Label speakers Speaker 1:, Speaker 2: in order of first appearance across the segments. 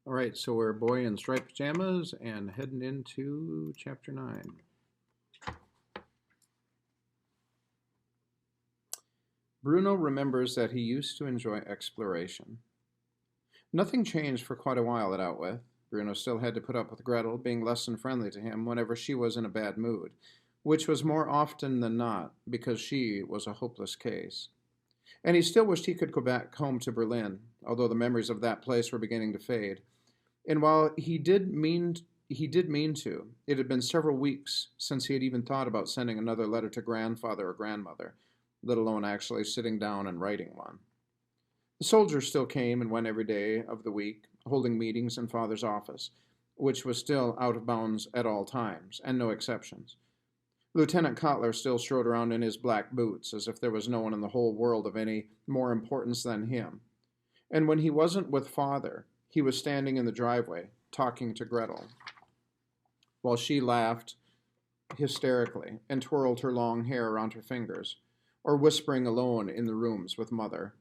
Speaker 1: All right, so we're boy in striped pajamas and heading into chapter 9. Bruno remembers that he used to enjoy exploration. Nothing changed for quite a while at Outwith. Bruno still had to put up with Gretel being less than friendly to him whenever she was in a bad mood, which was more often than not because she was a hopeless case. And he still wished he could go back home to Berlin, although the memories of that place were beginning to fade. And while he did mean to, it had been several weeks since he had even thought about sending another letter to grandfather or grandmother, let alone actually sitting down and writing one. The soldiers still came and went every day of the week, holding meetings in father's office, which was still out of bounds at all times, and no exceptions. Lieutenant Kotler still strode around in his black boots as if there was no one in the whole world of any more importance than him. And when he wasn't with father, he was standing in the driveway, talking to Gretel, while she laughed hysterically and twirled her long hair around her fingers, or whispering alone in the rooms with mother.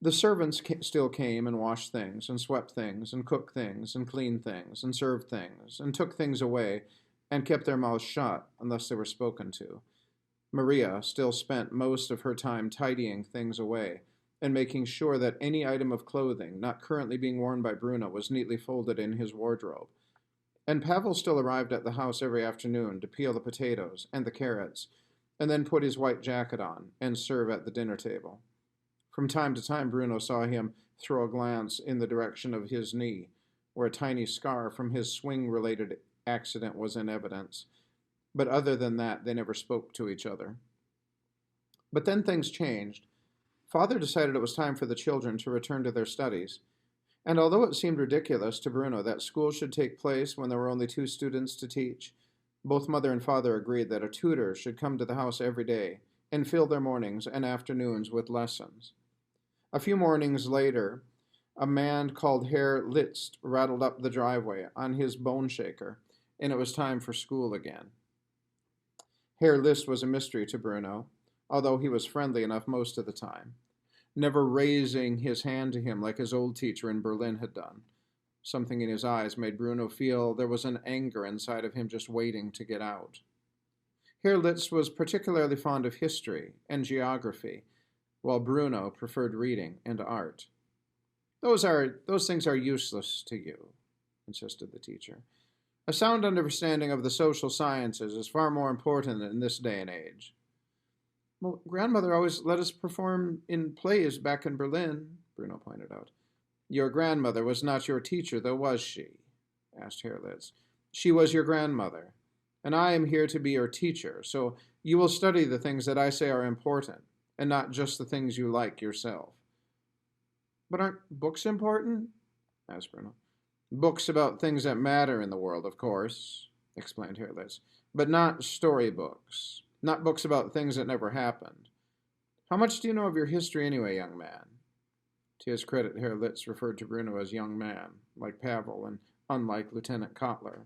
Speaker 1: The servants still came and washed things, and swept things, and cooked things, and cleaned things, and served things, and took things away, and kept their mouths shut unless they were spoken to. Maria still spent most of her time tidying things away and making sure that any item of clothing not currently being worn by Bruno was neatly folded in his wardrobe. And Pavel still arrived at the house every afternoon to peel the potatoes and the carrots, and then put his white jacket on and serve at the dinner table. From time to time, Bruno saw him throw a glance in the direction of his knee, where a tiny scar from his swing related accident was in evidence. But other than that, they never spoke to each other. But then things changed. Father decided it was time for the children to return to their studies, and although it seemed ridiculous to Bruno that school should take place when there were only two students to teach, both mother and father agreed that a tutor should come to the house every day and fill their mornings and afternoons with lessons. A few mornings later, a man called Herr Litzt rattled up the driveway on his bone shaker, and it was time for school again. Herr Liszt was a mystery to Bruno, although he was friendly enough most of the time, never raising his hand to him like his old teacher in Berlin had done. Something in his eyes made Bruno feel there was an anger inside of him just waiting to get out. Herr Litz was particularly fond of history and geography, while Bruno preferred reading and art. Those things are useless to you, insisted the teacher. A sound understanding of the social sciences is far more important in this day and age. Well, grandmother always let us perform in plays back in Berlin, Bruno pointed out. Your grandmother was not your teacher, though, was she? Asked Herr Litz. She was your grandmother, and I am here to be your teacher, so you will study the things that I say are important, and not just the things you like yourself. But aren't books important? Asked Bruno. Books about things that matter in the world, of course, explained Herr Litz, but not story books, not books about things that never happened. How much do you know of your history anyway, young man? To his credit, Herr Litz referred to Bruno as young man, like Pavel, and unlike Lieutenant Kotler.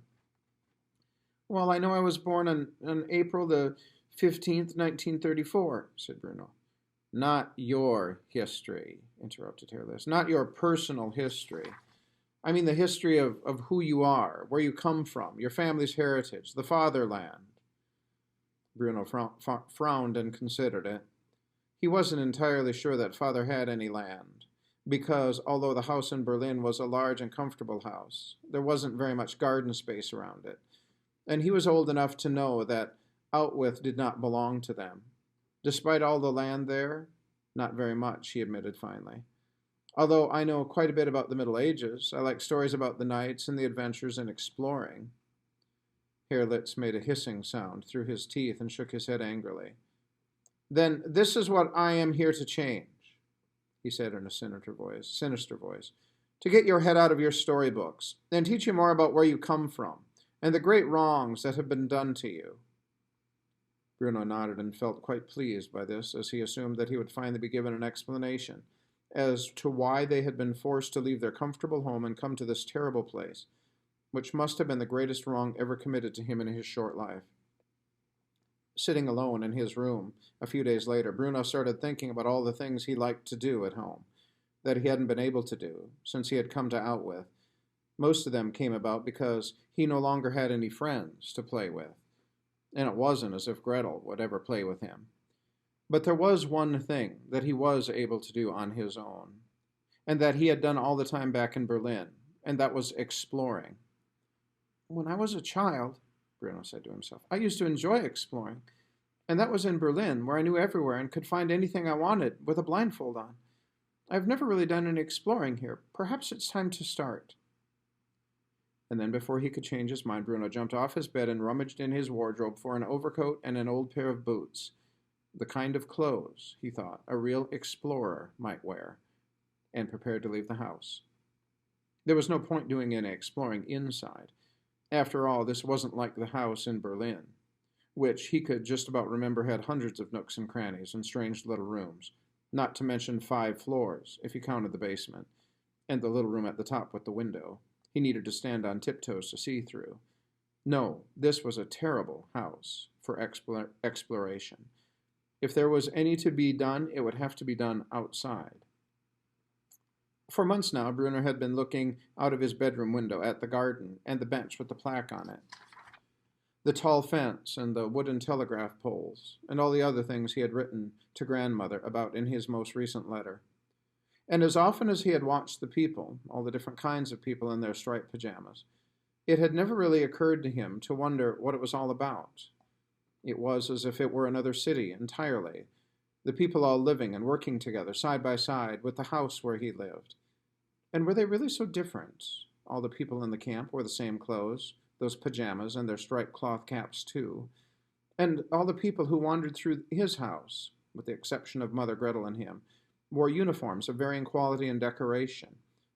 Speaker 1: Well, I know I was born on April the 15th, 1934, said Bruno. Not your history, interrupted Herr Litz. Not your personal history. I mean the history of who you are, where you come from, your family's heritage, the fatherland. Bruno frowned and considered it. He wasn't entirely sure that father had any land, because although the house in Berlin was a large and comfortable house, there wasn't very much garden space around it, and he was old enough to know that Outwith did not belong to them. Despite all the land there, not very much, he admitted finally. Although I know quite a bit about the Middle Ages, I like stories about the knights and the adventures and exploring. Herr Litz made a hissing sound through his teeth and shook his head angrily. Then this is what I am here to change, he said in a sinister voice, to get your head out of your storybooks and teach you more about where you come from and the great wrongs that have been done to you. Bruno nodded and felt quite pleased by this, as he assumed that he would finally be given an explanation as to why they had been forced to leave their comfortable home and come to this terrible place, which must have been the greatest wrong ever committed to him in his short life. Sitting alone in his room a few days later, Bruno started thinking about all the things he liked to do at home. that he hadn't been able to do since he had come to Outwith. Most of them came about because he no longer had any friends to play with, and it wasn't as if Gretel would ever play with him. But there was one thing that he was able to do on his own, and that he had done all the time back in Berlin, and that was exploring. When I was a child, Bruno said to himself, I used to enjoy exploring, and that was in Berlin, where I knew everywhere and could find anything I wanted with a blindfold on. I've never really done any exploring here. Perhaps it's time to start. And then before he could change his mind, Bruno jumped off his bed and rummaged in his wardrobe for an overcoat and an old pair of boots. The kind of clothes, he thought, a real explorer might wear, and prepared to leave the house. There was no point doing any exploring inside. After all, this wasn't like the house in Berlin, which he could just about remember had hundreds of nooks and crannies and strange little rooms, not to mention 5 floors, if you counted the basement, and the little room at the top with the window he needed to stand on tiptoes to see through. No, this was a terrible house for exploration. If there was any to be done, it would have to be done outside. For months now, Bruno had been looking out of his bedroom window at the garden and the bench with the plaque on it, the tall fence and the wooden telegraph poles, and all the other things he had written to grandmother about in his most recent letter. And as often as he had watched the people, all the different kinds of people in their striped pajamas, it had never really occurred to him to wonder what it was all about. It was as if it were another city entirely, the people all living and working together side by side with the house where he lived. And were they really so different? All the people in the camp wore the same clothes, those pajamas and their striped cloth caps too. And all the people who wandered through his house, with the exception of Mother Gretel and him, wore uniforms of varying quality and decoration,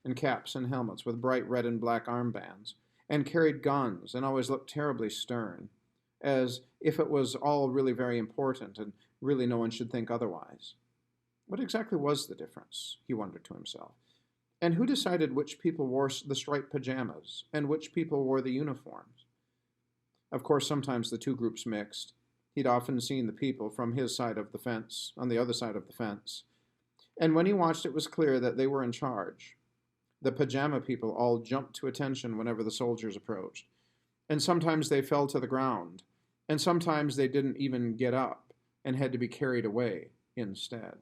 Speaker 1: and caps and helmets with bright red and black armbands, and carried guns and always looked terribly stern, as if it was all really very important and really no one should think otherwise. What exactly was the difference, he wondered to himself? And who decided which people wore the striped pajamas and which people wore the uniforms? Of course, sometimes the two groups mixed. He'd often seen the people from his side of the fence on the other side of the fence. And when he watched, it was clear that they were in charge. The pajama people all jumped to attention whenever the soldiers approached. And sometimes they fell to the ground. And sometimes they didn't even get up and had to be carried away instead.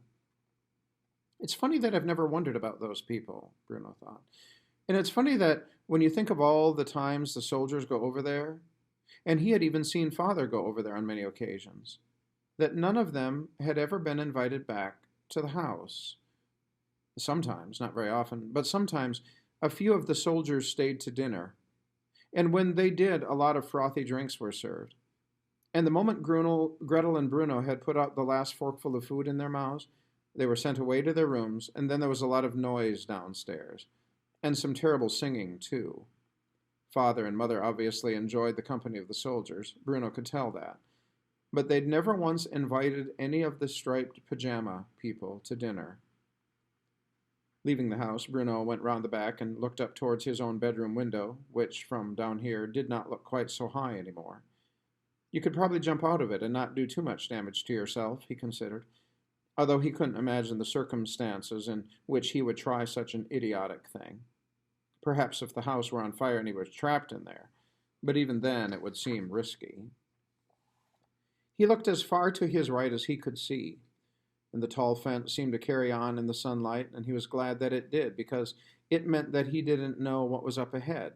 Speaker 1: It's funny that I've never wondered about those people, Bruno thought. And it's funny that when you think of all the times the soldiers go over there, and he had even seen Father go over there on many occasions, that none of them had ever been invited back to the house. Sometimes, not very often, but sometimes a few of the soldiers stayed to dinner. And when they did, a lot of frothy drinks were served. And the moment Gretel and Bruno had put out the last forkful of food in their mouths, they were sent away to their rooms, and then there was a lot of noise downstairs, and some terrible singing, too. Father and Mother obviously enjoyed the company of the soldiers. Bruno could tell that. But they'd never once invited any of the striped pajama people to dinner. Leaving the house, Bruno went round the back and looked up towards his own bedroom window, which, from down here, did not look quite so high anymore. You could probably jump out of it and not do too much damage to yourself, he considered, although he couldn't imagine the circumstances in which he would try such an idiotic thing. Perhaps if the house were on fire and he was trapped in there, but even then it would seem risky. He looked as far to his right as he could see, and the tall fence seemed to carry on in the sunlight, and he was glad that it did, because it meant that he didn't know what was up ahead,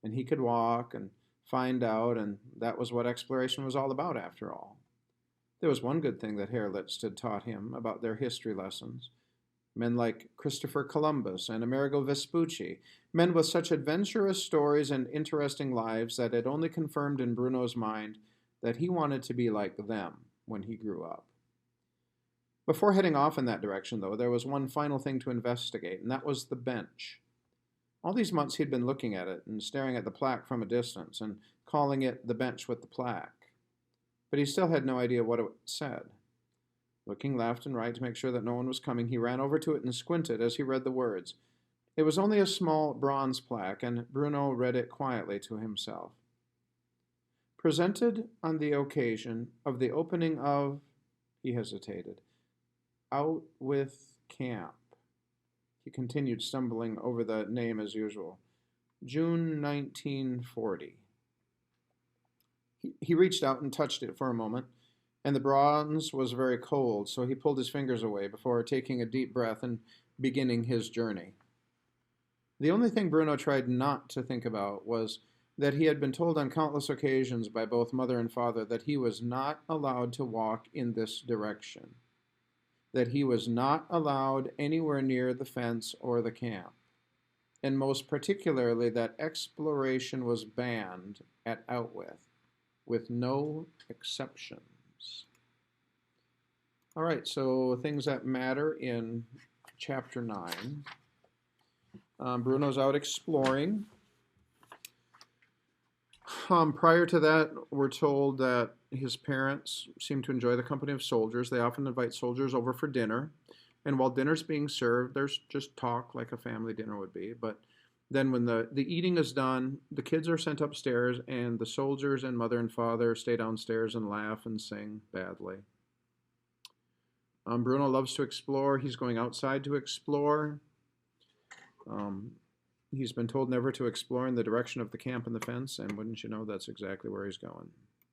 Speaker 1: and he could walk and find out, and that was what exploration was all about, after all. There was one good thing that Herr Litz had taught him about their history lessons. Men like Christopher Columbus and Amerigo Vespucci, men with such adventurous stories and interesting lives that it only confirmed in Bruno's mind that he wanted to be like them when he grew up. Before heading off in that direction, though, there was one final thing to investigate, and that was the bench. All these months he'd been looking at it and staring at the plaque from a distance and calling it the bench with the plaque. But he still had no idea what it said. Looking left and right to make sure that no one was coming, he ran over to it and squinted as he read the words. It was only a small bronze plaque, and Bruno read it quietly to himself. Presented on the occasion of the opening of, he hesitated, Outwith Camp. He continued, stumbling over the name as usual. June 1940. He reached out and touched it for a moment, and the bronze was very cold, so he pulled his fingers away before taking a deep breath and beginning his journey. The only thing Bruno tried not to think about was that he had been told on countless occasions by both mother and father that he was not allowed to walk in this direction, that he was not allowed anywhere near the fence or the camp, and most particularly that exploration was banned at Outwith, with no exceptions. All right, so things that matter in chapter 9. Bruno's out exploring. Prior to that, we're told that his parents seem to enjoy the company of soldiers. They often invite soldiers over for dinner. And while dinner's being served, there's just talk like a family dinner would be. But then when the eating is done, the kids are sent upstairs, and the soldiers and mother and father stay downstairs and laugh and sing badly. Bruno loves to explore. He's going outside to explore. He's been told never to explore in the direction of the camp and the fence, and wouldn't you know, that's exactly where he's going.